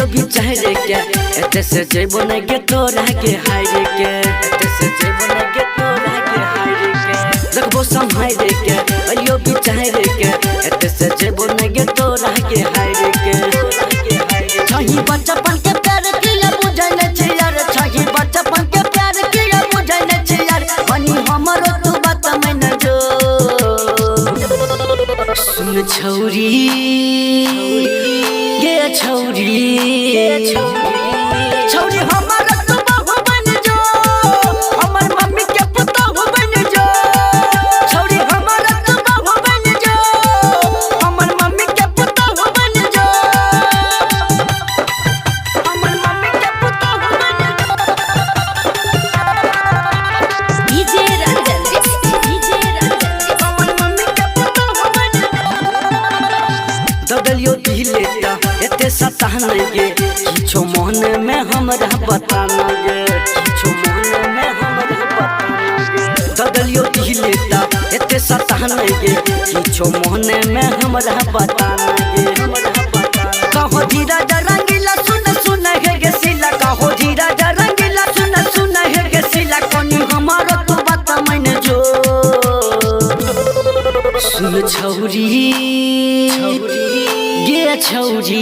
अलियो भी चाहे के एते से जेबो न गे तोरा के हारे के एते से जेबो न गे तोरा के हारे के रखबो संभाले के अलियो भी चाहे के एते से जेबो न गे तोरा के हारे के छही बचपन के प्यार किया बुझै न छै यार छही बचपन के प्यार किया बुझै न छै यार बनी हमरो तू बात मन जो सुन छौरी गे छौरी छौरी हमारा तू बहू बन जो हमर मम्मी के पुता हो बन जो छौरी हमारा तू बहू बन जो हमर मम्मी के पुता हो बन जो हमर मम्मी के पुता हो बन जो डीजे रंजन हमर मम्मी के पुता हो बन जो ददलियो दिलेता एते सतान गे किछो मन में हमरा बताना गे किछो मन में हमरा बताना गे ददलियो दिलेता एते सतान गे किछो मन में हमरा बताना गे कहो धीरज रंगीला सुन सुन हे गे सिला कहो धीरज रंगीला सुन सुन हे गे सिला कोनी हमारो तू बात मन जो सुन छौरी गे छौरी